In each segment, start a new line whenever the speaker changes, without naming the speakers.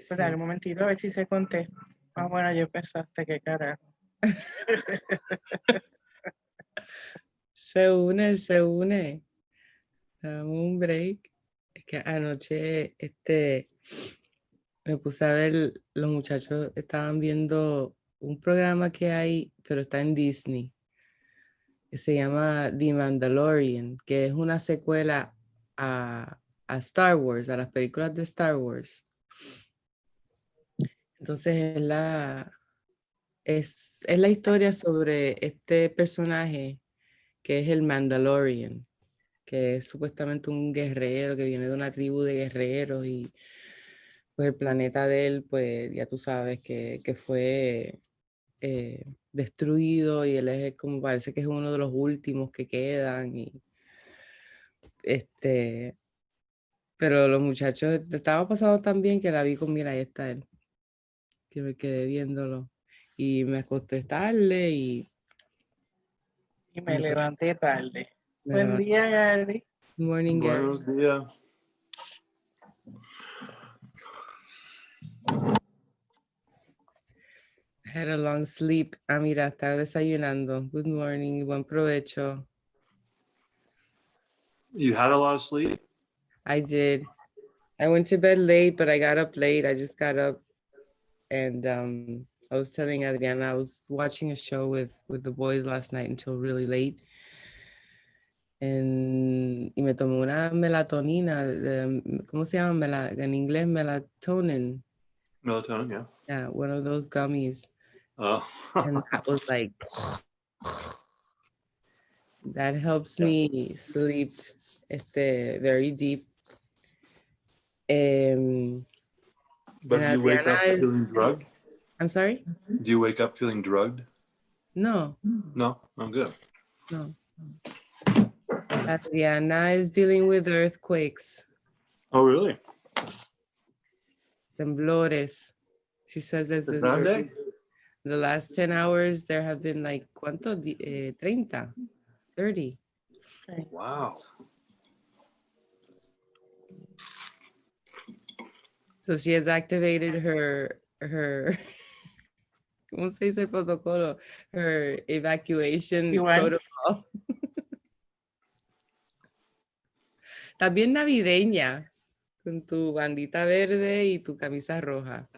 Dale un momentito a ver si se contesta. Ah, bueno, yo pensaste que carajo.
Se une. Dame un break. Es que anoche me puse a ver, los muchachos estaban viendo un programa que hay, pero está en Disney, que se llama The Mandalorian, que es una secuela a Star Wars, a las películas de Star Wars. Entonces es la historia sobre este personaje que es el Mandalorian, que es supuestamente un guerrero que viene de una tribu de guerreros y pues el planeta de él, pues ya tú sabes que fue destruido y él es como parece que es uno de los últimos que quedan y pero los muchachos estaba pasando tan bien que la vi con, mira, ahí está él, que me quedé viéndolo y me acosté tarde y
Me levanté tarde.
me
Buen
levanté.
día, Gary.
Morning, Gary.
Buenos días.
Had a long sleep. Ah, mira, estaba desayunando. Good morning, buen provecho.
You had a lot of sleep?
I did. I went to bed late, but I got up late. I just got up and I was telling Adriana, I was watching a show with the boys last night until really late. Y me tomé una melatonina, ¿cómo se llama? En inglés, melatonin.
Melatonin, yeah.
Yeah, one of those gummies.
Oh.
And that was like, that helps me sleep very deep.
But do you wake up feeling drugged?
I'm sorry?
Do you wake up feeling drugged?
No.
No? I'm good.
No. Adriana is dealing with earthquakes.
Oh, really?
Temblores. She says this is
Grande?
the last 10 hours, there have been like, ¿cuánto? 30, 30.
Wow.
So she has activated her ¿cómo se dice el protocolo? Her evacuation protocol. Estás bien navideña, con tu bandita verde y tu camisa roja.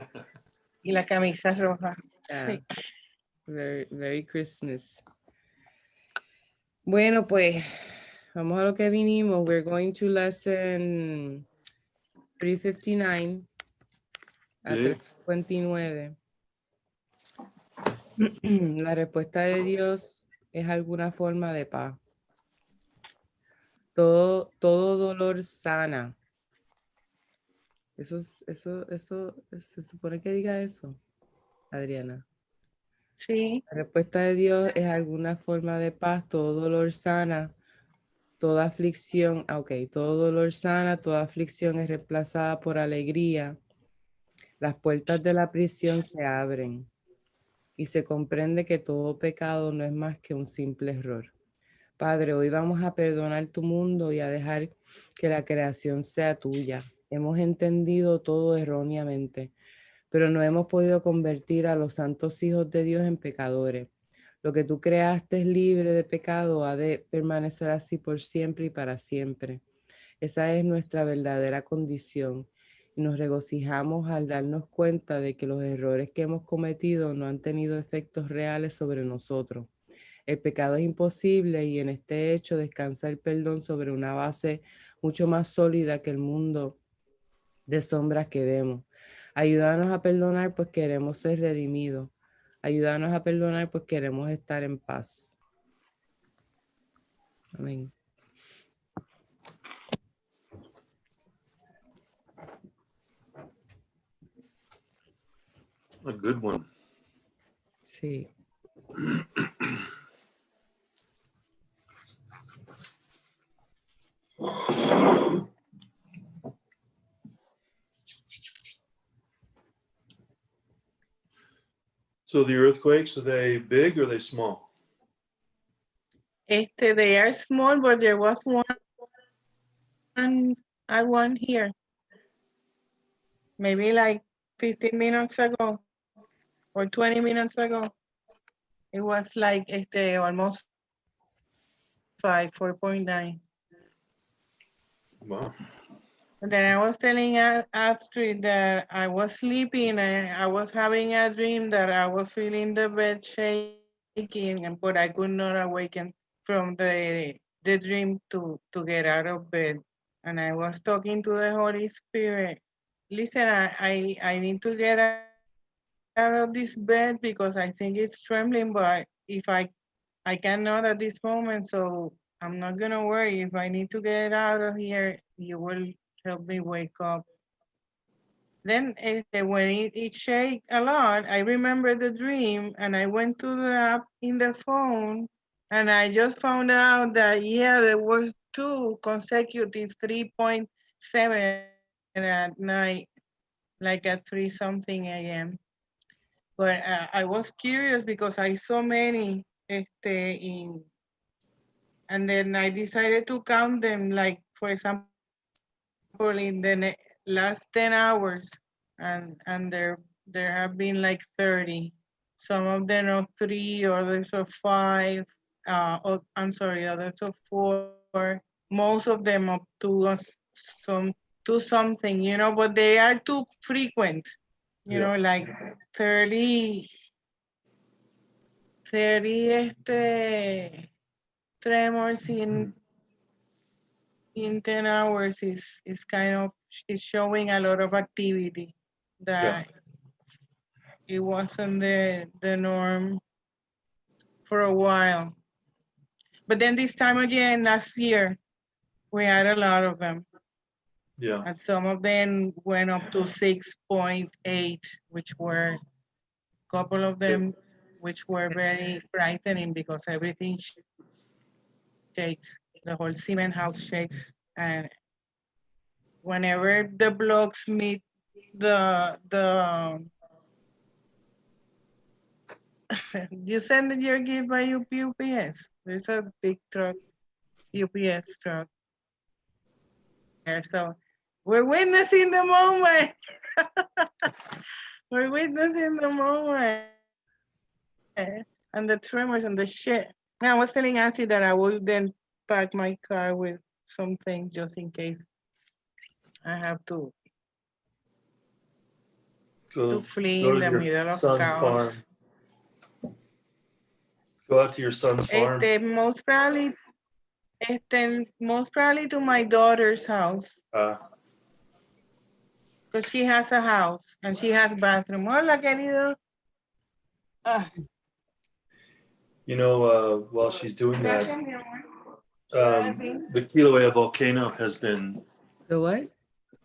Y la camisa roja.
Yeah.
Sí.
Very, very Christmas. Bueno, pues, vamos a lo que vinimos. We're going to lesson 359 a 359. La respuesta de Dios es alguna forma de paz. Todo dolor sana. Eso se supone que diga eso, Adriana.
Sí.
La respuesta de Dios es alguna forma de paz, todo dolor sana, toda aflicción, todo dolor sana, toda aflicción es reemplazada por alegría. Las puertas de la prisión se abren y se comprende que todo pecado no es más que un simple error. Padre, hoy vamos a perdonar tu mundo y a dejar que la creación sea tuya. Hemos entendido todo erróneamente, pero no hemos podido convertir a los santos hijos de Dios en pecadores. Lo que tú creaste es libre de pecado, ha de permanecer así por siempre y para siempre. Esa es nuestra verdadera condición y nos regocijamos al darnos cuenta de que los errores que hemos cometido no han tenido efectos reales sobre nosotros. El pecado es imposible y en este hecho descansa el perdón sobre una base mucho más sólida que el mundo de sombras que vemos. Ayúdanos a perdonar, pues queremos ser redimidos. Ayúdanos a perdonar, pues queremos estar en paz. Amén.
A good one.
Sí.
So the earthquakes, are they big or are they small?
They are small, but there was one here. Maybe like 15 minutes ago or 20 minutes ago. It was like almost 4.9.
Wow.
And then I was telling Astrid that I was sleeping and I was having a dream that I was feeling the bed shaking, but I could not awaken from the dream to get out of bed. And I was talking to the Holy Spirit. Listen, I need to get out of this bed because I think it's trembling, but if I cannot at this moment, so I'm not gonna worry. If I need to get out of here, you will help me wake up. Then when it shake a lot, I remember the dream and I went to the app in the phone and I just found out that, yeah, there was 2 consecutive 3.7 at night, like at 3 something a.m. But I was curious because I saw many and then I decided to count them, like, for example, in the last 10 hours, and there have been like 30. Some of them are 3, others are 5. I'm sorry, others are 4. Most of them up to some to something, but they are too frequent. Like 30 tremors in 10 hours is kind of is showing a lot of activity that it wasn't the norm for a while. But then this time again, last year, we had a lot of them.
Yeah.
And some of them went up to 6.8, which were a couple of them, which were very frightening because everything shakes. The whole cement house shakes. And whenever the blocks meet the you send your gift by UPS. There's a big truck, UPS truck there. So we're witnessing the moment. We're witnessing the moment. And the tremors and the shit. Now I was telling Astrid that I will then pack my car with something just in case I have to flee
Go
in
to
the
your
middle of
son's
chaos.
farm. Go out to your son's farm.
Most probably to my daughter's house. Because she has a house and she has bathroom. Hola, querido.
While she's doing that, the Kilauea volcano has been.
The what?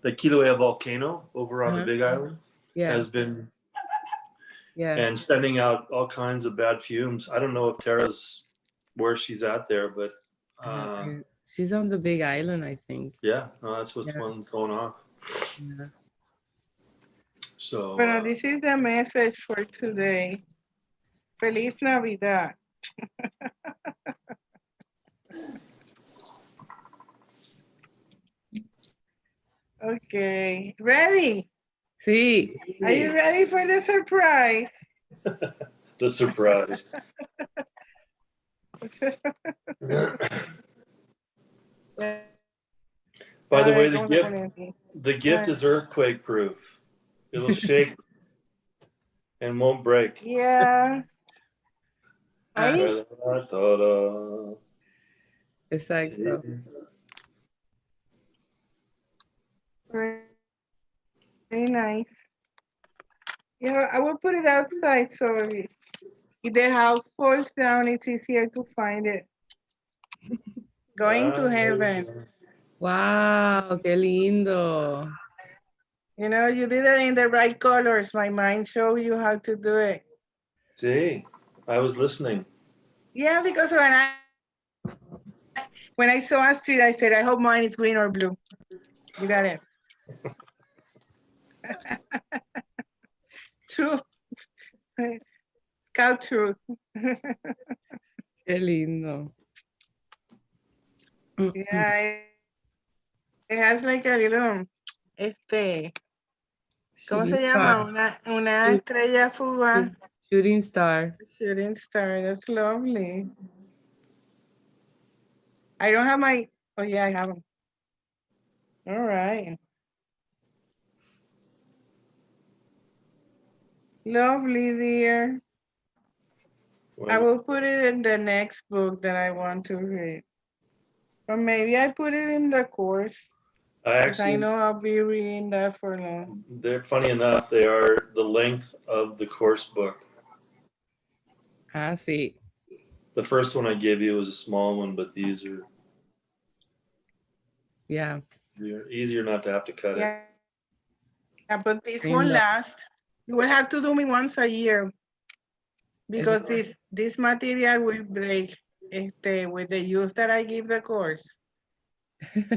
The Kilauea volcano over on the Big Island has been and sending out all kinds of bad fumes. I don't know if Tara's where she's at there, but
she's on the Big Island, I think.
Yeah, no, that's what's going on.
Yeah.
So
Bueno, this is the message for today. Feliz Navidad. Okay, ready?
Sí.
Are you ready for the surprise?
The surprise. By the way, the gift is earthquake proof. It'll shake and won't break.
Yeah.
Exacto.
Very nice. Yeah, I will put it outside so if the house falls down, it's easier to find it. Going to heaven.
Wow, qué lindo.
You did it in the right colors. My mind showed you how to do it.
See, I was listening.
Yeah, because when I saw Astrid, I said, I hope mine is green or blue. You got it. True. Scout truth.
Qué lindo.
Yeah, it has like a little, ¿Cómo se llama? Una estrella fugaz.
Shooting star.
Shooting star. That's lovely. I don't have my. Oh yeah, I have them. All right. Lovely, dear. I will put it in the next book that I want to read. Or maybe I put it in the course. I know I'll be reading that for long.
They're funny enough, they are the length of the course book.
Ah, sí.
The first one I gave you was a small one, but these are easier not to have to cut it.
Yeah, but this won't last. You will have to do me once a year because this material will break with the use that I give the course.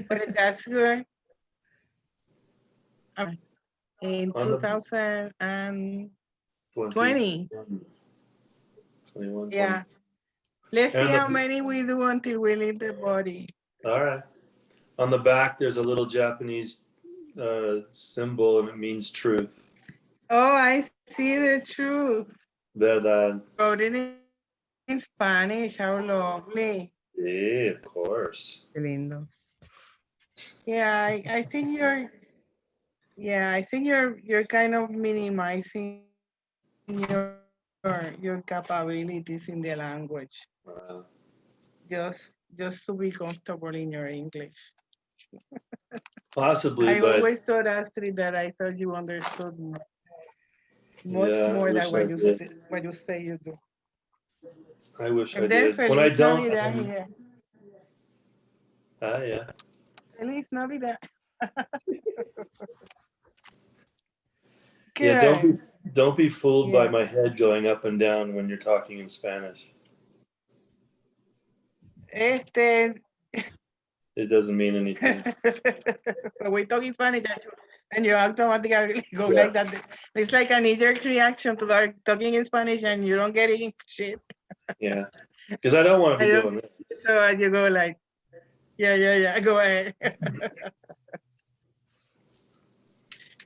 But that's good. In 2020.
21,
yeah.
20.
Let's see how many we do until we leave the body.
All right. On the back, there's a little Japanese symbol, and it means truth.
Oh, I see the truth.
Verdad.
Wrote it in Spanish. How lovely.
Yeah, of course.
Qué lindo.
Yeah, I think you're. Yeah, I think you're kind of minimizing your capabilities in the language. Just to be comfortable in your English.
Possibly,
I
but
always thought, Astrid, that I thought you understood much more than what you say you do.
I wish I
And then
did.
Feliz
When I don't,
Navidad here.
yeah.
Feliz Navidad.
Yeah, don't be fooled by my head going up and down when you're talking in Spanish. It doesn't mean anything.
We talk in Spanish and you automatically go like that. It's like a knee-jerk reaction to our talking in Spanish and you don't get it shit.
Yeah, because I don't want to be doing this.
So you go like, yeah, go ahead.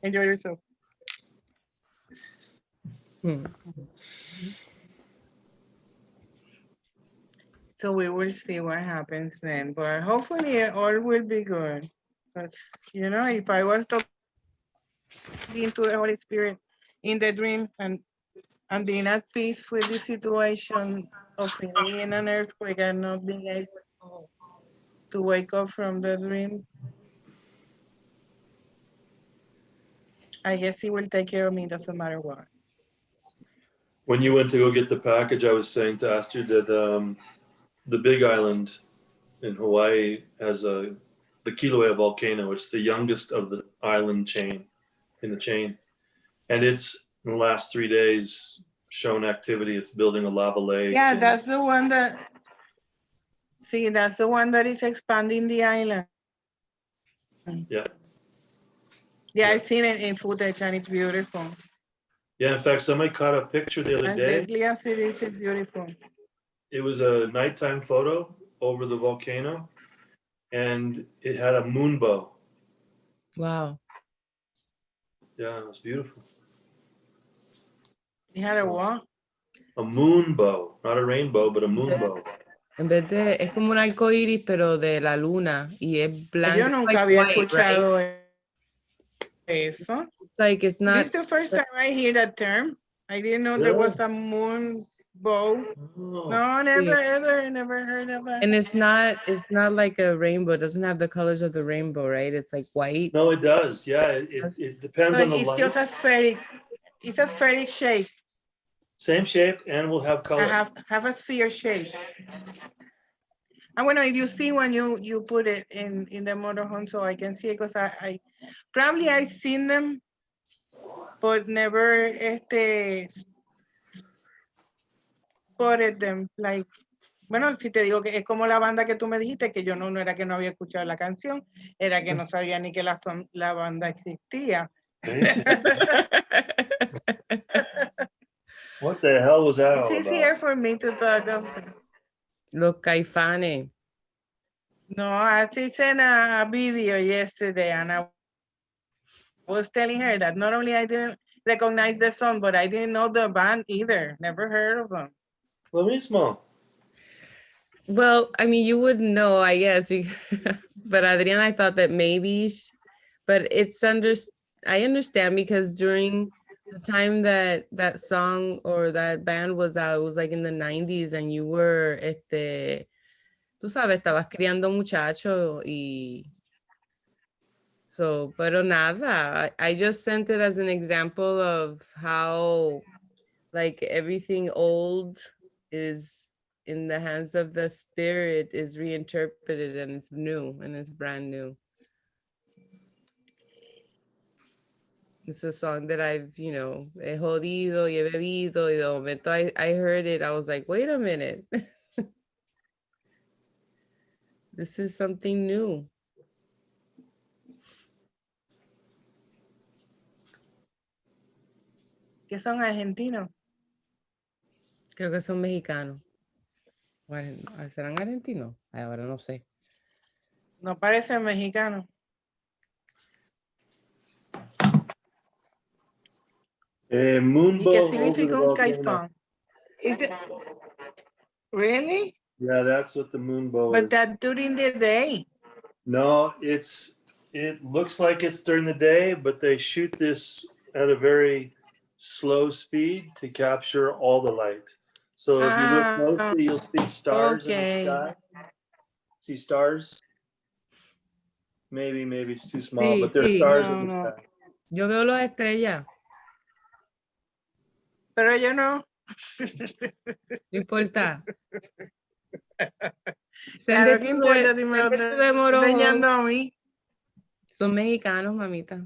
Enjoy yourself. So we will see what happens then, but hopefully all will be good. But if I was talking to the Holy Spirit in the dream and being at peace with the situation of being in an earthquake and not being able to wake up from the dream, I guess he will take care of me, doesn't matter what.
When you went to go get the package, I was saying to Astrid that the Big Island in Hawaii has the Kilauea volcano. It's the youngest of the island chain, and it's in the last 3 days shown activity. It's building a lava lake.
Yeah, that's the one that. See, that's the one that is expanding the island.
Yeah.
Yeah, I've seen it in footage and it's beautiful.
Yeah, in fact, somebody caught a picture the other day.
As deadly as it is, it's beautiful.
It was a nighttime photo over the volcano, and it had a moonbow.
Wow.
Yeah, it was beautiful.
It had a what?
A moonbow, not a rainbow, but a moonbow.
En vez de, es como un arco iris, pero de la luna, y es blanco.
Yo nunca había escuchado eso.
It's like it's not.
This is the first time I hear that term. I didn't know there was a moon bow. No, never heard of that.
And it's not like a rainbow. It doesn't have the colors of the rainbow, right? It's like white.
No, it does. Yeah, it depends on the light.
It's just a spheric. It's a spheric shape.
Same shape, and will have color.
Have a sphere shape. And if you see when you put it in the motorhome, so I can see it, because I probably I've seen them, but never spotted them. Like, bueno, si te digo que es como la banda que tú me dijiste, que yo no era que no había escuchado la canción, era que no sabía ni que la banda existía.
What the hell was that all about?
It's easier for me to talk of.
Los Caifanes.
No, I sent a video yesterday, and was telling her that not only I didn't recognize the song, but I didn't know the band either. Never heard of them.
Lo mismo.
Well, I mean, you wouldn't know, I guess, but Adriana, I thought that maybe, but I understand because during the time that that song or that band was out, it was like in the 90s and you were, tú sabes, estabas criando muchacho y so, pero nada, I just sent it as an example of how like everything old is in the hands of the spirit is reinterpreted and it's new and it's brand new. It's a song that I've, he jodido y he bebido y de momento I heard it, I was like, wait a minute. This is something new.
¿Qué son argentinos?
Creo que son mexicanos. ¿Serán argentinos? Ay, ahora no sé.
No parecen mexicanos. ¿Y
Moonbow
qué
over the
significa un
volcano.
caifán? Is it really?
Yeah, that's what the moonbow
But
is.
that during the day.
No, it looks like it's during the day, but they shoot this at a very slow speed to capture all the light. So if you look closely, you'll see stars in the sky. See stars? Maybe it's too small,
Sí,
but there's
sí.
stars
No,
in the
no.
sky.
Yo veo las estrellas.
Pero yo no.
No importa.
Claro que importa si me lo estás enseñando a mí.
Son mexicanos, mamita.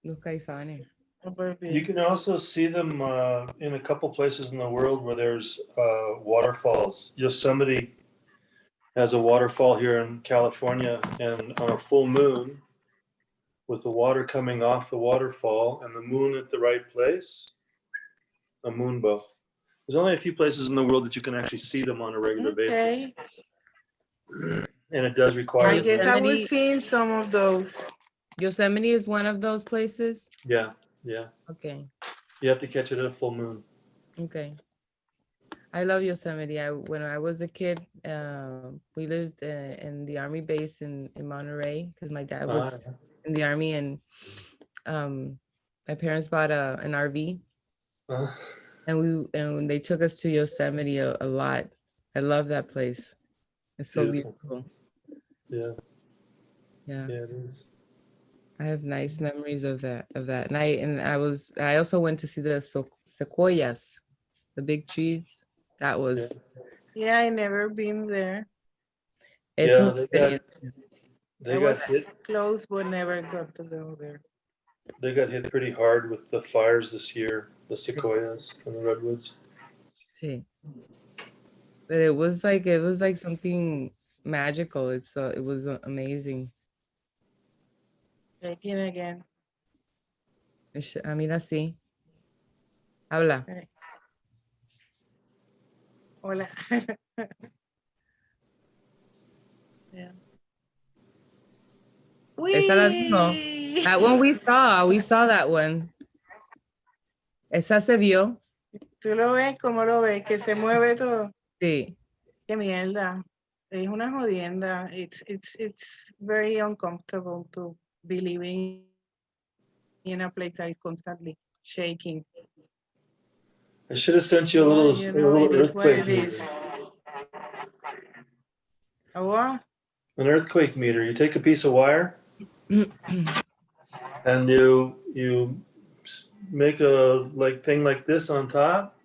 Los caifanes.
You can also see them in a couple places in the world where there's waterfalls. Yosemite has a waterfall here in California, and on a full moon, with the water coming off the waterfall and the moon at the right place, a moonbow. There's only a few places in the world that you can actually see them on a regular basis. And it does require.
I guess I was seeing some of those.
Yosemite is one of those places?
Yeah.
Okay.
You have to catch it at a full moon.
Okay. I love Yosemite. When I was a kid, we lived in the army base in Monterey because my dad was in the army, and my parents bought an RV, and they took us to Yosemite a lot. I love that place. It's so beautiful.
Yeah.
Yeah.
Yeah, it is.
I have nice memories of that. And I also went to see the sequoias, the big trees. That was.
Yeah, I never been there.
Yeah,
they got hit close, but never got to go there.
They got hit pretty hard with the fires this year, the sequoias and the redwoods.
Sí. But it was like something magical. It was amazing.
Checking again.
Mira, sí. Habla.
Okay. Hola. Yeah.
Esa la vimos. That one we saw that one. Esa se vio.
¿Tú lo ves? ¿Cómo lo ves? Que se mueve todo.
Sí.
Qué mierda. Es una jodienda. It's very uncomfortable to be living in a place that is constantly shaking.
I should have sent you a little earthquake meter.
A what?
An earthquake meter. You take a piece of wire and you make a thing like this on top,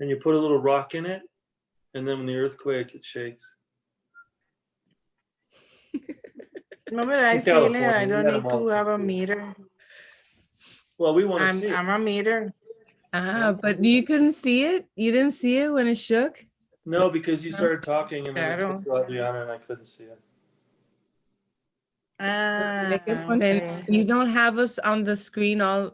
and you put a little rock in it, and then when the earthquake, it shakes.
No, but I feel it. I don't need to have a meter.
Well, we want to see it.
I'm a meter.
But you couldn't see it? You didn't see it when it shook?
No, because you started talking and then I took to Adriana and I couldn't see it.
Okay. You don't have us on the screen all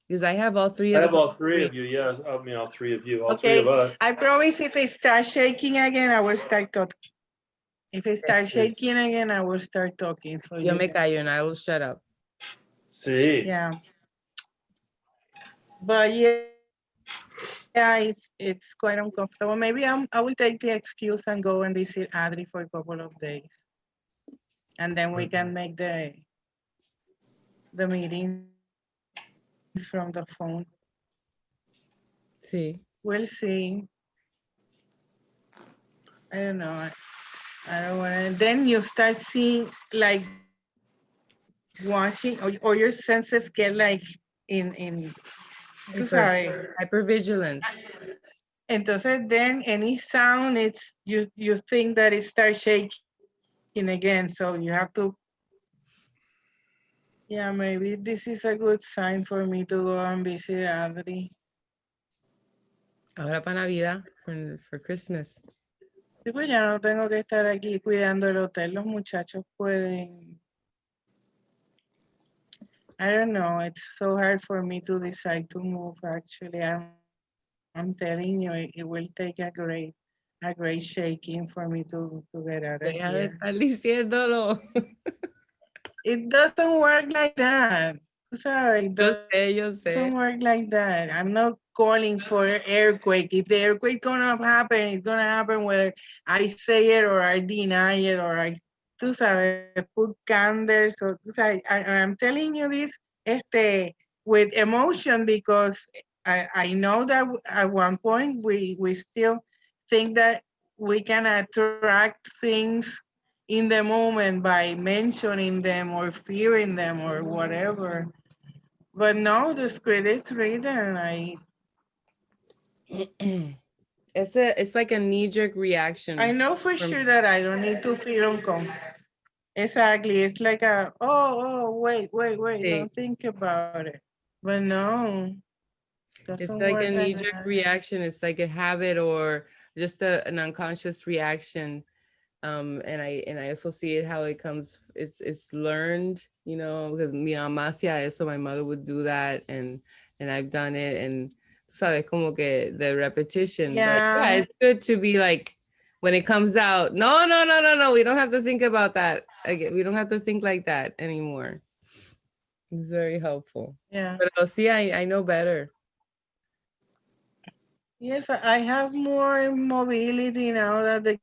because I have all three of us.
I have all three of you, yeah. I mean all three of you, all
okay.
three of us.
I promise if it starts shaking again, I will start talking. If it starts shaking again, I will start talking. So
Yo
you
me
can,
callo and I will shut up.
See.
yeah. But yeah, it's quite uncomfortable. Maybe I will take the excuse and go and visit Adri for a couple of days, and then we can make the meetings from the phone.
Sí.
We'll see. I don't know. I don't want to. Then you start seeing, like, watching, or your senses get like in. Tú sabes.
Hypervigilance.
Entonces, then any sound, it's you think that it starts shaking again, so you have to. Yeah, maybe this is a good sign for me to go and visit Adri.
Ahora para Navidad, for Christmas.
Sí, pues ya no tengo que estar aquí cuidando el hotel. Los muchachos pueden. I don't know. It's so hard for me to decide to move. Actually, I'm telling you, it will take a great shaking for me to get out of
Deja de
here.
estar diciéndolo.
It doesn't work like that. Tú sabes, it
Yo sé.
doesn't work like that. I'm not calling for an earthquake. If the earthquake gonna happen, it's gonna happen whether I say it or I deny it or I, tú sabes, put candles. So, tú sabes, I'm telling you this with emotion because I know that at one point we still think that we can attract things in the moment by mentioning them or fearing them or whatever. But no, the script is written.
It's like a knee-jerk reaction.
I know for sure that I don't need to feel uncomfortable. Exactly. It's like wait,
Sí.
don't think about it. But no,
It's
doesn't
like a
work like
knee-jerk
that.
reaction. It's like a habit or just an unconscious reaction. And I also see it how it comes. It's learned, you know, because mi mamá hacía eso. My mother would do that, and I've done it, and sabes como que the repetition.
Yeah.
But yeah, it's good to be like when it comes out. No. We don't have to think about that again. We don't have to think like that anymore. It's very helpful.
Yeah.
But see, I know better.
Yes, I have more mobility now that the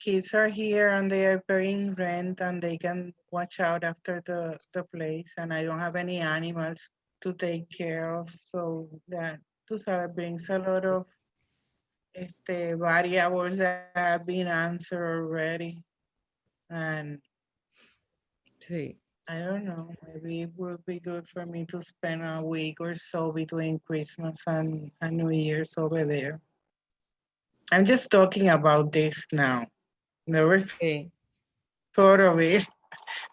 kids are here and they are paying rent and they can watch out after the place, and I don't have any animals to take care of. So that, tú sabes, brings a lot of variables that have been answered already. And
Sí.
I don't know, maybe it would be good for me to spend a week or so between Christmas and New Year's over there. I'm just talking about this now. Never
Sí.
thought of it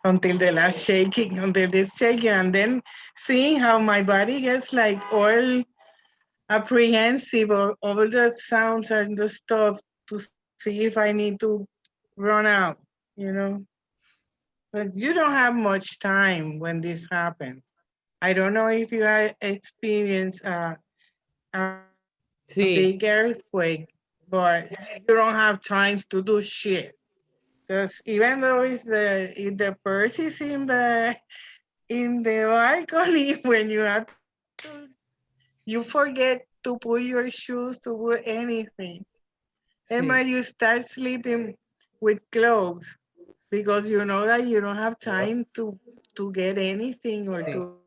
until the last shaking, until this shaking, and then seeing how my body gets like all apprehensive of all the sounds and the stuff to see if I need to run out, you know. But you don't have much time when this happens. I don't know if you had experienced a
Sí.
big earthquake, but you don't have time to do shit. Because even though if the purse is in the balcony, when you have to, you forget to put your shoes, to put anything. And when you start sleeping with clothes because you know that you don't have time to get anything or to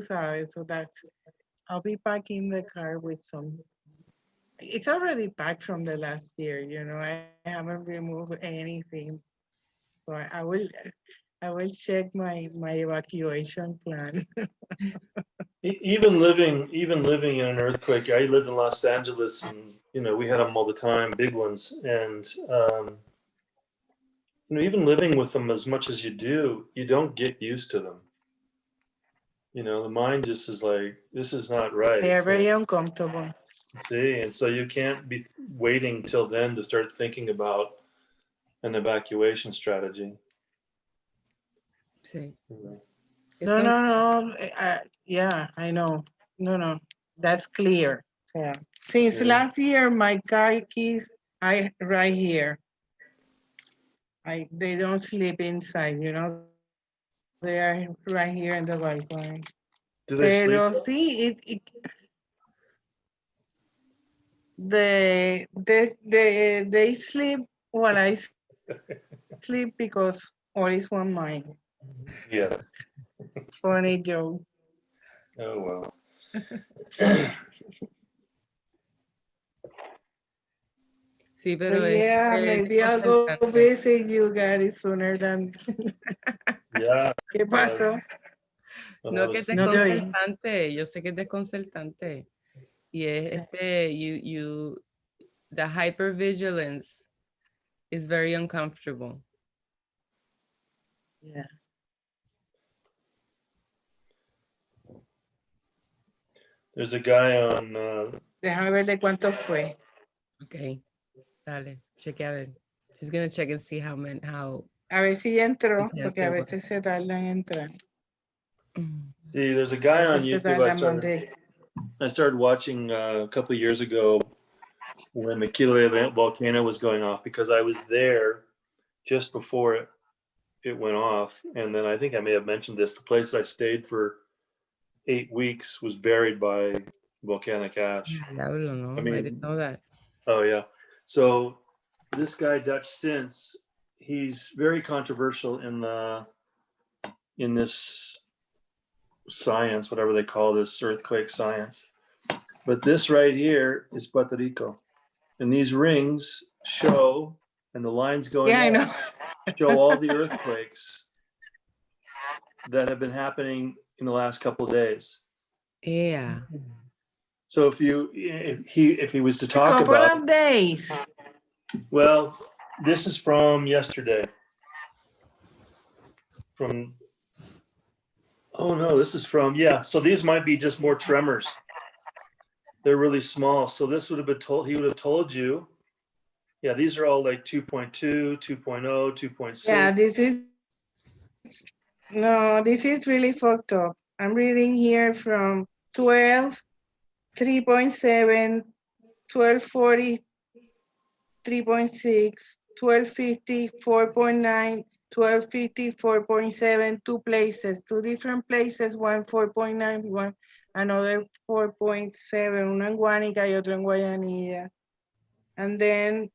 sabes. So I'll be packing the car with some. It's already packed from the last year, you know. I haven't removed anything. So I will check my evacuation plan.
Even living in an earthquake, I lived in Los Angeles, and you know we had them all the time, big ones, and you know, even living with them as much as you do, you don't get used to them. You know, the mind just is like, this is not right.
They are very uncomfortable.
See, and so you can't be waiting till then to start thinking about an evacuation strategy.
Sí.
No. Yeah, I know. No. That's clear. Yeah. Since last year, my car keys are right here. They don't sleep inside, you know. They are right here in the balcony.
Do they sleep?
Pero sí, they sleep while I sleep because all is one mind.
Yeah.
Funny joke.
Oh, wow.
Sí,
But
pero es
yeah, maybe I'll go
desconcertante.
visit you guys sooner than.
Yeah.
¿Qué pasó?
No, que es
No te oí.
desconcertante. Yo sé que es desconcertante. Y es the hypervigilance is very uncomfortable.
Yeah.
There's a guy on,
Déjame ver de cuánto fue.
Okay, dale, cheque a ver. She's gonna check and see how
A ver si ya entró,
intense
porque
they
a
were.
veces se tardan en entrar.
see, there's a
A
guy on
veces se
YouTube
tardan más de.
I started watching a couple of years ago when the Kilauea volcano was going off because I was there just before it went off. And then I think I may have mentioned this. The place I stayed for 8 weeks was buried by volcanic ash.
Diablo, no,
I mean-
I didn't know that.
Oh yeah. So this guy Dutch Since, he's very controversial in this science, whatever they call this earthquake science. But this right here is Puerto Rico, and these rings show, and the lines going
Yeah, I
up
know.
show all the earthquakes that have been happening in the last couple of days.
Yeah.
So if he was to talk
Couple
about,
of days.
well, this is from yesterday. Oh no, this is from, yeah. So these might be just more tremors. They're really small. So this would have been told, he would have told you, yeah, these are all like 2.2, 2.0, 2.6.
Yeah, this is really fucked up. I'm reading here from 12, 3.7, 1240, 3.6, 1250, 4.9, 1250, 4.7, two places, two different places, one 4.9, one another 4.7, uno en Guánica y otro en Guayanilla. And then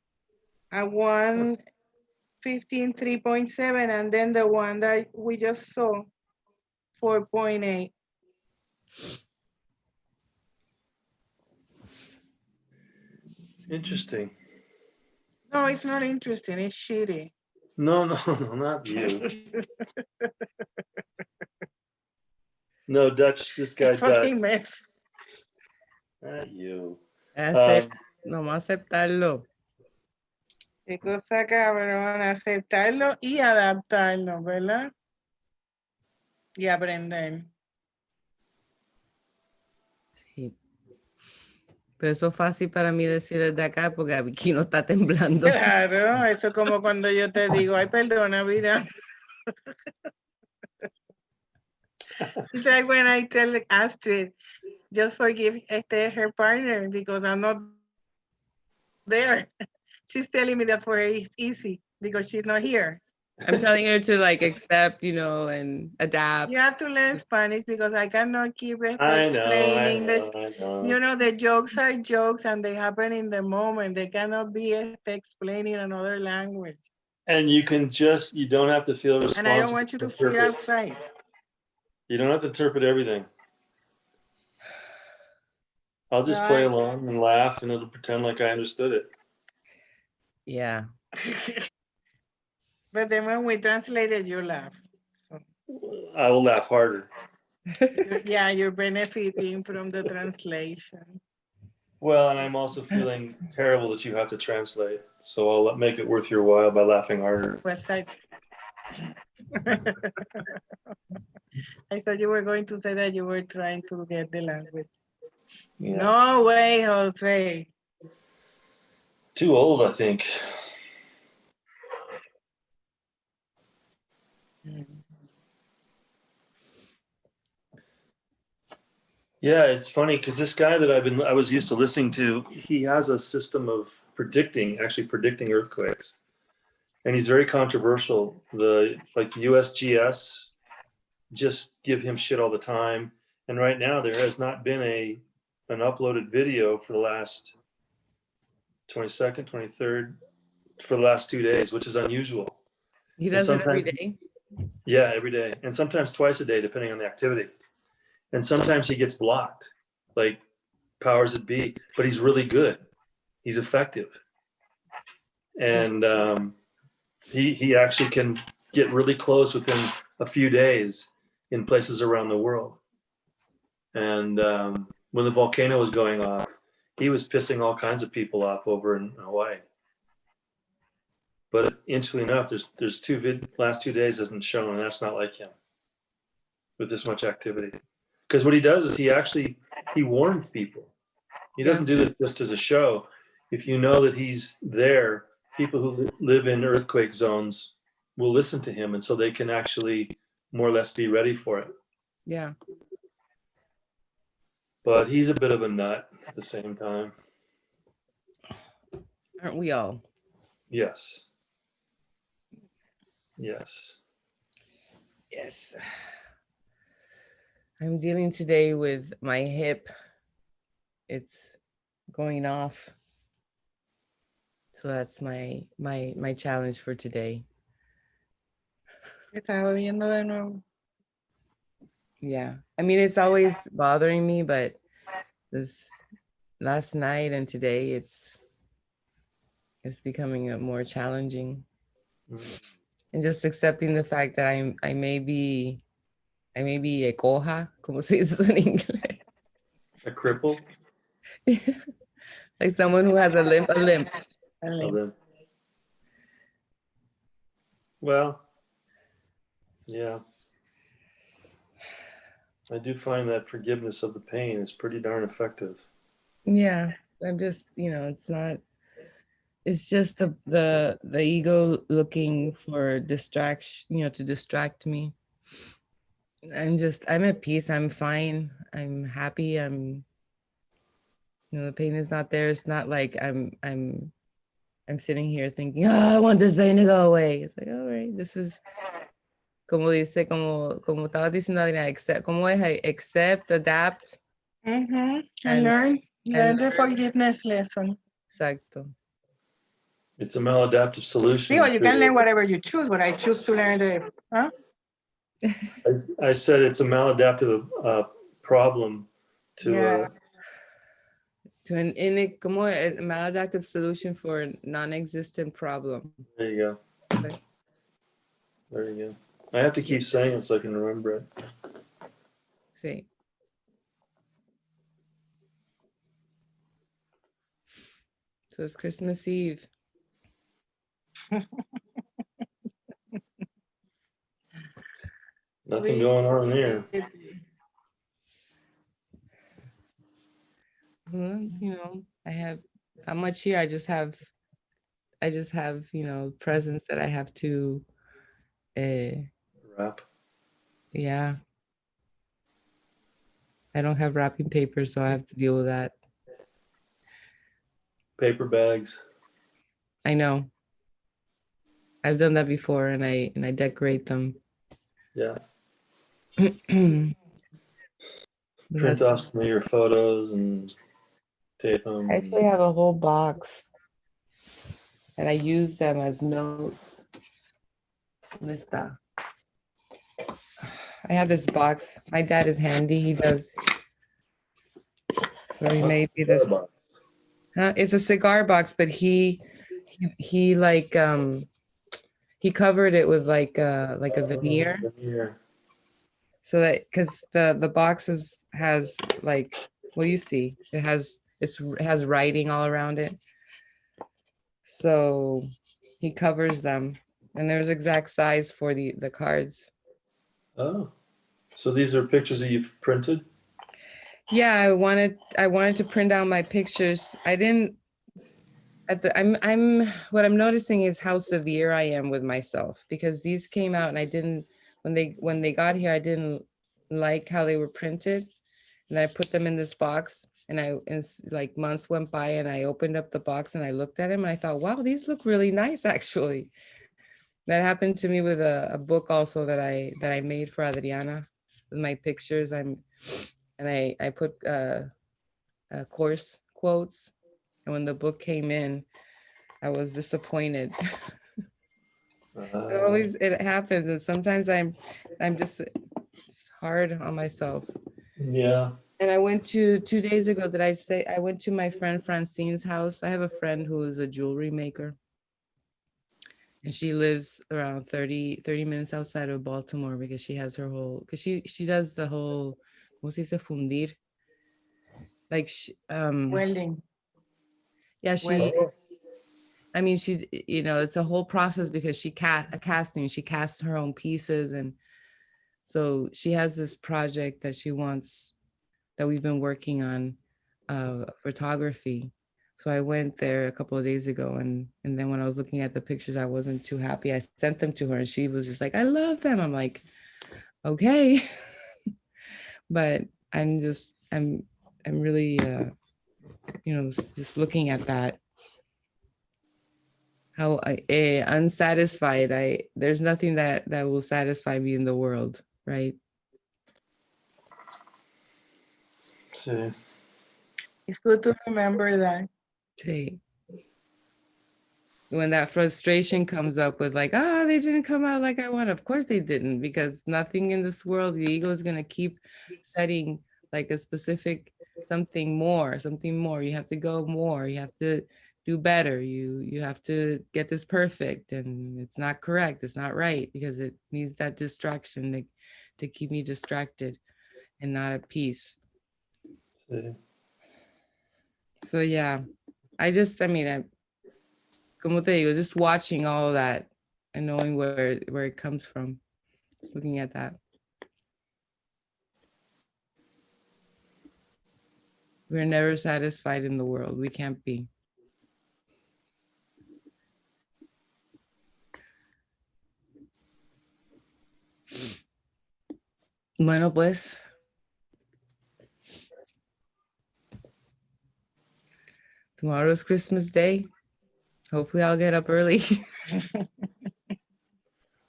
a one 15, 3.7, and then the one that we just saw, 4.8.
Interesting.
No, it's not interesting. It's shitty.
No, not you. No, Dutch, this guy
It's
Dutch.
fucking mess.
Not you.
Vamos a aceptarlo.
Qué cosa cabrón, aceptarlo y adaptarlo, ¿verdad? Y aprender.
Sí. Pero eso es fácil para mí decir desde acá porque aquí no está temblando.
Claro, eso es como cuando yo te digo, ay, perdona, vida. It's like when I tell Astrid, just forgive her partner because I'm not there. She's telling me that for her it's easy because she's not here.
I'm telling her to like accept, and adapt.
You have to learn Spanish because I cannot keep
I
explaining
know.
the jokes are jokes and they happen in the moment. They cannot be explaining another language.
And you don't have to feel responsible.
And I don't want you to feel outside.
You don't have to interpret everything. I'll just play along and laugh and it'll pretend like I understood it.
Yeah.
But then when we translate it, you laugh. So.
I will laugh harder.
Yeah, you're benefiting from the translation.
Well, and I'm also feeling terrible that you have to translate. So I'll make it worth your while by laughing harder.
I thought you were going to say that you were trying to get the language.
Yeah.
No way, Jose.
Too old, I think. Yeah, it's funny because this guy that I was used to listening to, he has a system of predicting earthquakes. and he's very controversial. The USGS just give him shit all the time. And right now there has not been an uploaded video for the last 22nd, 23rd, for the last 2 days, which is unusual.
He
And
does it every
sometimes-
day.
Yeah, every day. And sometimes twice a day, depending on the activity. And sometimes he gets blocked, like powers that be, but he's really good. He's effective. And he actually can get really close within a few days in places around the world. And when the volcano was going off, he was pissing all kinds of people off over in Hawaii. But interestingly enough, there's last 2 days hasn't shown, and that's not like him with this much activity. Because what he does is he warns people. He doesn't do this just as a show. If you know that he's there, people who live in earthquake zones will listen to him, and so they can actually more or less be ready for it.
Yeah.
But he's a bit of a nut at the same time.
Aren't we all?
Yes. Yes.
Yes. I'm dealing today with my hip. It's going off. So that's my challenge for today.
Está jodiendo de nuevo.
Yeah. I mean, it's always bothering me, but this last night and today it's becoming more challenging. And just accepting the fact that I may be a coja, como se dice eso en inglés.
A cripple?
Like someone who has a limp.
Oh, then. Well, yeah. I do find that forgiveness of the pain is pretty darn effective.
Yeah. I'm just, it's just the ego looking for distraction, to distract me. I'm at peace. I'm fine. I'm happy. the pain is not there. It's not like I'm sitting here thinking, oh, I want this pain to go away. It's like, all right, this is como estaba diciendo Adriana, accept, adapt.
And
And-
learn
and-
the forgiveness lesson.
Exacto.
It's a maladaptive solution.
You can
to-
learn whatever you choose, but I choose to learn
I said it's a maladaptive problem to
Yeah.
To a maladaptive solution for a non-existent problem.
there you go.
Okay.
There you go. I have to keep saying it so I can remember it.
See. So it's Christmas Eve.
Nothing going on here.
Well, I have not much here. I just have presents that I have to
Wrap.
yeah. I don't have wrapping paper, so I have to deal with that.
Paper bags.
I know. I've done that before, and I decorate them.
Yeah.
That's-
Print off some of your photos and tape them.
I actually have a whole box, and I use them as notes. I have this box. My dad is handy. He does. So he made me this. It's a cigar box, but he covered it with like a veneer, so that because the box has like, well, you see it has writing all around it, so he covers them, and there's exact size for the cards. Oh,
so these are pictures that you've printed?
Yeah, I wanted to print out my pictures. I didn't what I'm noticing is how severe I am with myself, because these came out and I didn't, when they got here, I didn't like how they were printed. And I put them in this box, and like months went by, and I opened up the box and I looked at them and I thought, wow, these look really nice actually. That happened to me with a book also that I made for Adriana with my pictures. I put course quotes, and when the book came in, I was disappointed. It happens, and sometimes I'm just it's hard on myself.
Yeah.
And I went to 2 days ago. Did I say I went to my friend Francine's house? I have a friend who is a jewelry maker. And she lives around 30 minutes outside of Baltimore because she has her whole, because she does the whole, ¿cómo se dice? Fundir. Like,
Welding.
yeah,
Oh,
I mean, it's a whole process because she casts her own pieces. And so she has this project that we've been working on, photography. So I went there a couple of days ago, and then when I was looking at the pictures, I wasn't too happy. I sent them to her, and she was just like, "I love them." I'm like, "Okay," but I'm really, just looking at that. How unsatisfied there's nothing that will satisfy me in the world, right?
see.
It's good to remember that.
See. When that frustration comes up with like, they didn't come out like I want. Of course they didn't, because nothing in this world, the ego is going to keep setting like a specific something more. You have to go more. You have to do better. You have to get this perfect, and it's not correct. It's not right, because it needs that distraction to keep me distracted and not at peace.
See.
So yeah, I como te digo, just watching all of that and knowing where it comes from, looking at that. We're never satisfied in the world. We can't be. Bueno, pues. Tomorrow's Christmas Day. Hopefully I'll get up early.
I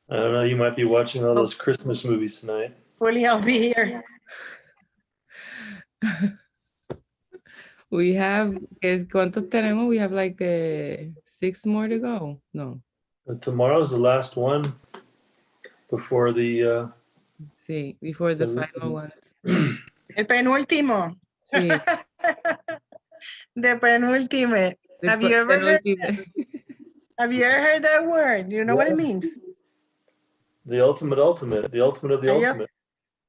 don't know. You might be watching all those Christmas movies tonight.
Hopefully I'll be here.
We have, ¿cuántos tenemos? We have like 6 more to go. No.
But tomorrow's the last one before the.
Sí, before the final one.
El penúltimo.
Sí.
The penultimate. Have you ever heard that word? Do you know what it means?
The ultimate of the ultimate.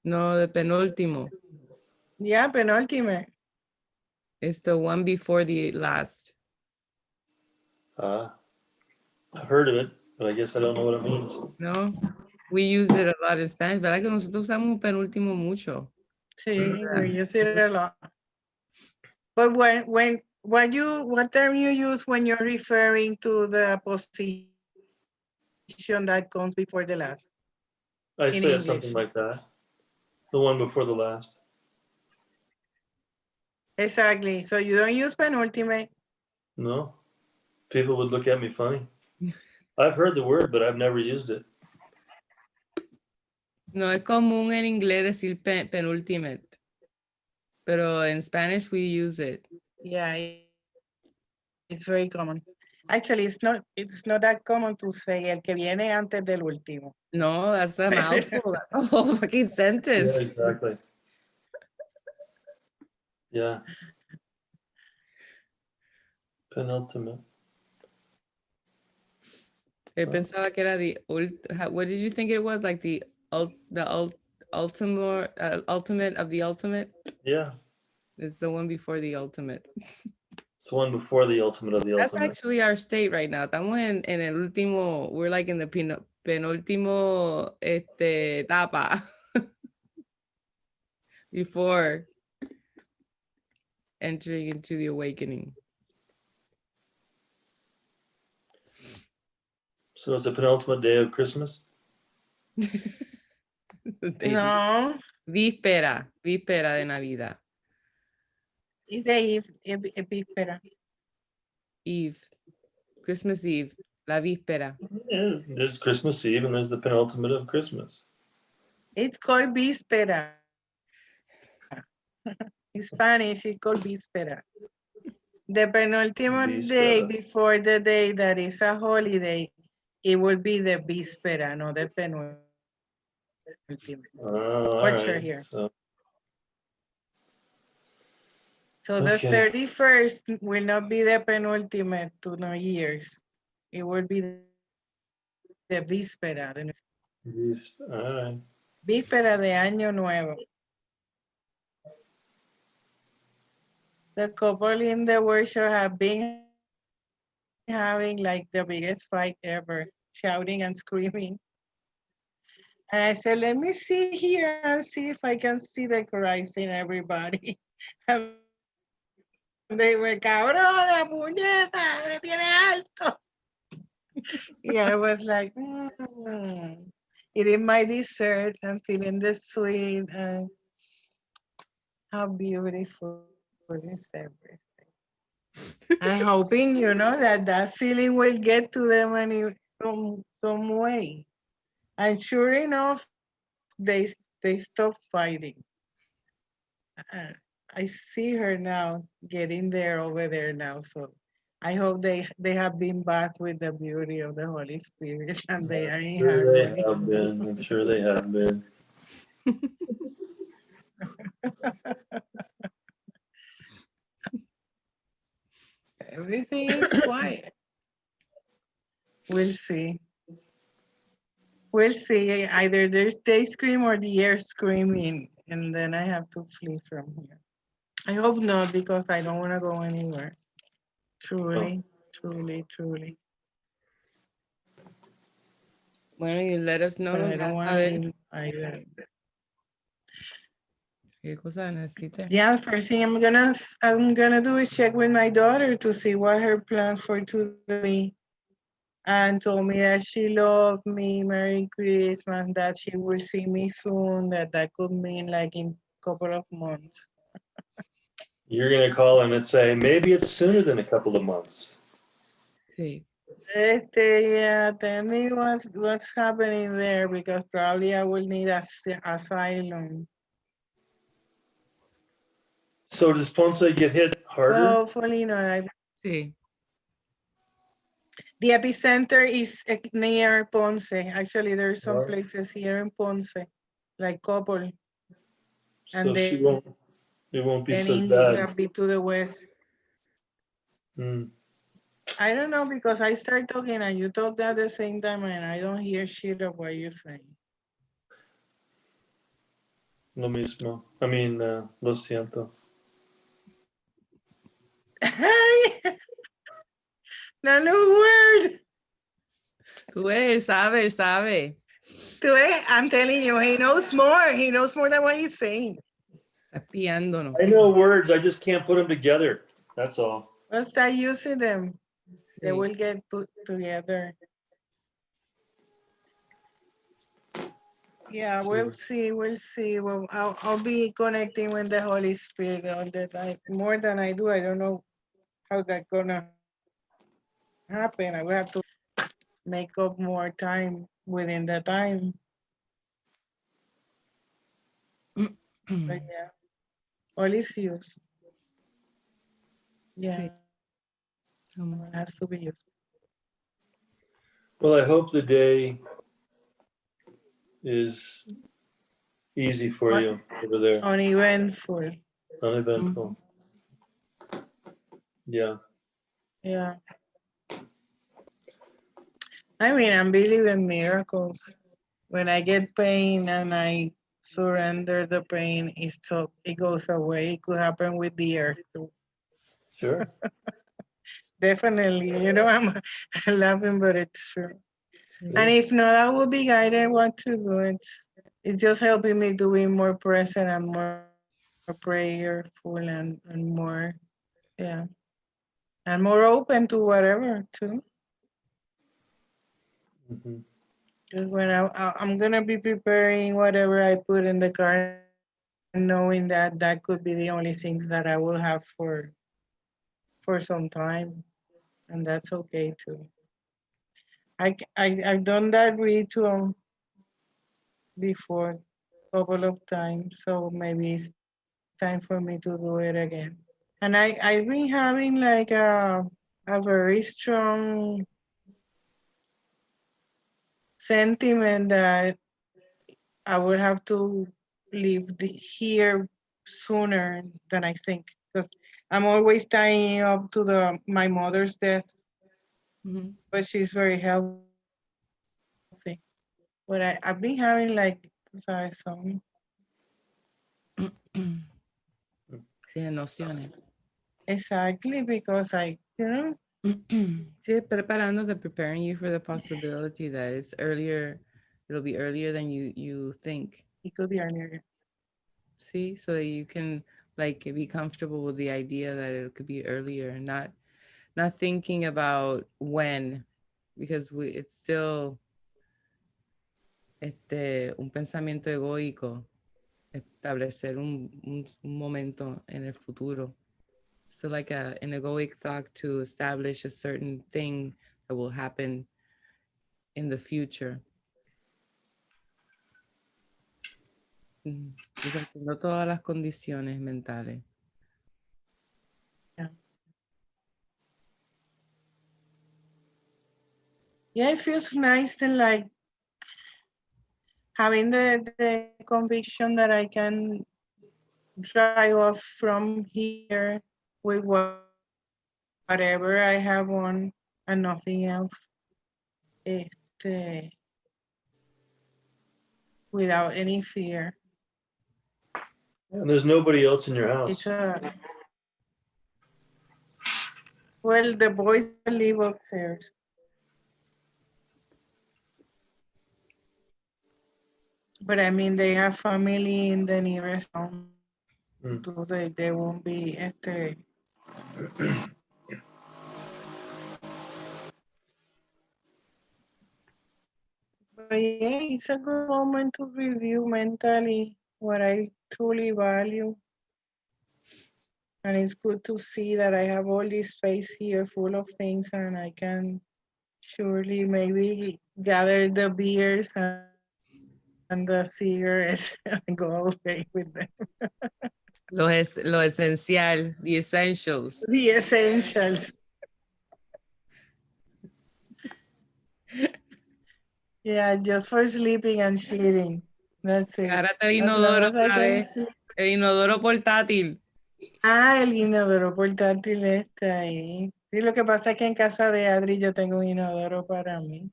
No, the penúltimo.
Yeah, penultimate.
It's the one before the last.
I've heard of it, but I guess I don't know what it means.
No, we use it a lot in Spanish, ¿verdad que nosotros usamos penúltimo mucho?
Sí, we use it a lot. But what term you use when you're referring to the position that comes before the last?
I
In
say
English.
something like that. The one before the last.
Exactly. So you don't use penultimate.
No, people would look at me funny. I've heard the word, but I've never used it.
No es común en inglés decir penultimate, pero en Spanish we use it.
Yeah, it's very common. Actually, it's not that common to say el que viene antes del último.
No, that's a mouthful. That's a whole fucking sentence.
Yeah, exactly. Yeah. Penultimate.
Pensaba que era what did you think it was? Like the ultimate of the ultimate?
Yeah.
It's the one before the ultimate.
It's the one before the ultimate of the
That's
ultimate.
actually our state right now. Estamos en el último, we're like in the penúltimo etapa before entering into the awakening.
So it's the penultimate day of Christmas?
No,
Víspera de Navidad.
it's the Eve, víspera.
Eve, Christmas Eve. La víspera.
Yeah, there's Christmas Eve and there's the penultimate of Christmas.
It's called víspera. In Spanish, it's called víspera. The penultimate day
Víspera.
before the day that is a holiday, it will be the víspera, not the penultimate.
All
For sure
right.
here.
So,
So the
okay.
31st will not be the penultimate to New Year's. It will be the víspera,
All right.
víspera de Año Nuevo. The couple in the workshop have been having like the biggest fight ever, shouting and screaming. And I said, let me see here and see if I can see the Christ in everybody. And they were, cabrona, puñeta, me tiene alto. Yeah, I was like, eating my dessert and feeling the sweet and how beautiful is everything. I'm hoping, that feeling will get to them some way. And sure enough, they stop fighting. I see her now getting there over there now. So I hope they have been bathed with the beauty of the Holy Spirit and they are in
Sure they
harmony.
have been. I'm sure they have been.
Everything is quiet. We'll see. We'll see. Either they scream or the air screaming, and then I have to flee from here. I hope not, because I don't want to go anywhere. Truly, truly, truly.
Bueno, you let us know.
But I
Nos
don't
dejas
want to
saber
leave either.
qué cosa necesites.
Yeah, first thing I'm gonna do is check with my daughter to see what her plans for today. And told me that she loved me, Merry Christmas, that she will see me soon, that could mean like in a couple of months.
You're going to call him and say, maybe it's sooner than a couple of months.
Sí.
Yeah, tell me what's happening there, because probably I will need asylum.
So does Ponce get hit
But
harder?
hopefully not.
Sí.
The epicenter is near Ponce. Actually, there's some
Right.
places here in Ponce, like Couple,
So
and
it won't be so
then
bad.
a bit to the west.
Mm.
I don't know, because I start talking and you talk at the same time and I don't hear shit of what you're saying.
Lo mismo. I mean, lo siento.
No new word.
Tú ves, sabe.
I'm telling you, he knows more. He knows more than what he's saying.
Está espiándonos.
I know words, I just can't put them together. That's all.
We'll start using them. They
Sí.
will get put together. Yeah,
Sí.
we'll see. Well, I'll be connecting with the Holy Spirit all the time. More than I do. I don't know how that's gonna happen. I will have to make up more time within the time. But yeah, all is used. Yeah,
Sí.
it has to be used.
Well, I hope the day is easy for you over there.
Uneventful.
Uneventful. Yeah.
Yeah. I mean, I'm believing miracles. When I get pain and I surrender the pain, it goes away. It could happen with the earth too.
Sure.
Definitely. I'm laughing, but it's true.
Sí.
And if not, I will be guided what to do. It's just helping me to be more present and more prayerful and more, yeah. And more open to whatever too.
Mm-hmm.
Because when I'm gonna be preparing whatever I put in the car, knowing that could be the only things that I will have for some time, and that's okay too. I've done that ritual before a couple of times, so maybe it's time for me to do it again. And I've been having like a very strong sentiment that I would have to leave here sooner than I think, because I'm always tying up to my mother's death,
Mhm.
but she's very healthy. But I've been having like some
Sí, nociones.
exactly because
Sí, preparándote, preparing you for the possibility that it's earlier, it'll be earlier than you think.
it could be earlier.
See, so that you can like be comfortable with the idea that it could be earlier, not thinking about when, because it's still un pensamiento egoico establecer un momento en el futuro. So like an egoic thought to establish a certain thing that will happen in the future. Deshaciendo todas las condiciones mentales.
Yeah, it feels nice to like having the conviction that I can drive off from here with whatever I have on and nothing else. Without any fear.
And there's nobody else in your
It's
house.
well, the boys live upstairs. But I mean, they have family in the nearest town.
Mm.
So they won't be But yeah, it's a good moment to review mentally what I truly value. And it's good to see that I have all this space here full of things and I can surely maybe gather the beers and the cigarettes and go away with them.
Lo esencial, the essentials.
The essentials. Yeah, just for sleeping and shitting. That's it.
Agárrate el
As long
inodoro
as I
otra
can
vez.
sleep.
El inodoro portátil.
Ah, el inodoro portátil está ahí. Sí, lo que pasa es que en casa de Adri yo tengo un inodoro para mí.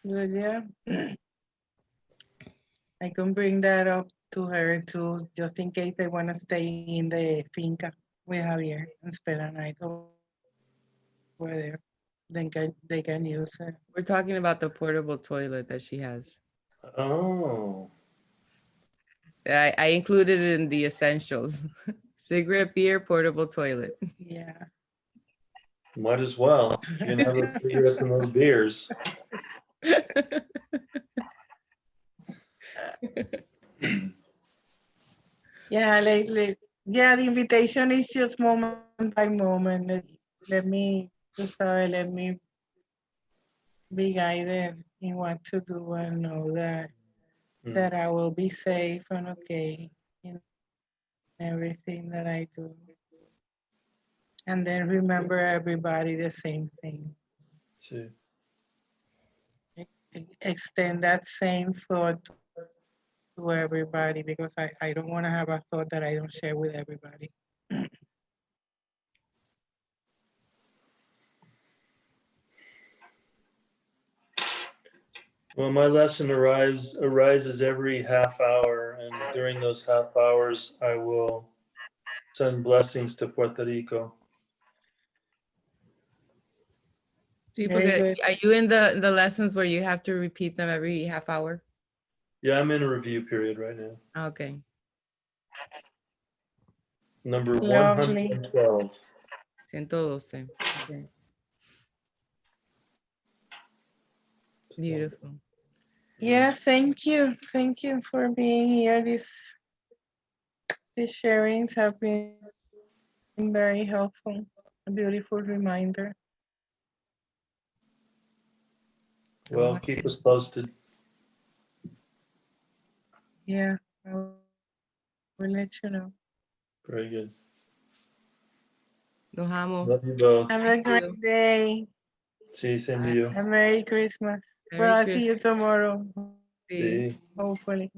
But yeah, I can bring that up to her too, just in case they want to stay in the finca with Javier and spend a night over there. Then they can use it.
We're talking about the portable toilet that she has.
Oh.
I included it in the essentials. Cigarette, beer, portable toilet.
Yeah.
Might as well. You're gonna have those cigarettes and those beers.
Yeah, yeah, the invitation is just moment by moment. Let me let me be guided in what to do and know that I will be safe and okay in everything that I do. And then remember everybody the same thing.
See.
Extend that same thought to everybody because I don't want to have a thought that I don't share with everybody.
Well, my lesson arises every half hour, and during those half hours, I will send blessings to Puerto Rico.
Sí,
Very
porque
good.
are you in the lessons where you have to repeat them every half hour?
Yeah, I'm in a review period right now.
Okay.
Number
Lovely.
112.
112. Okay. Beautiful.
Yeah, thank you. Thank you for being here. These sharings have been very helpful. A beautiful reminder.
Well, keep us posted.
Yeah, I will let you know.
Very good.
Nos amo.
Love you both.
Have a
Thank you.
great day.
See, same to you.
And Merry Christmas.
Merry
Well, I'll see you
Christmas.
tomorrow,
Sí.
See.
hopefully.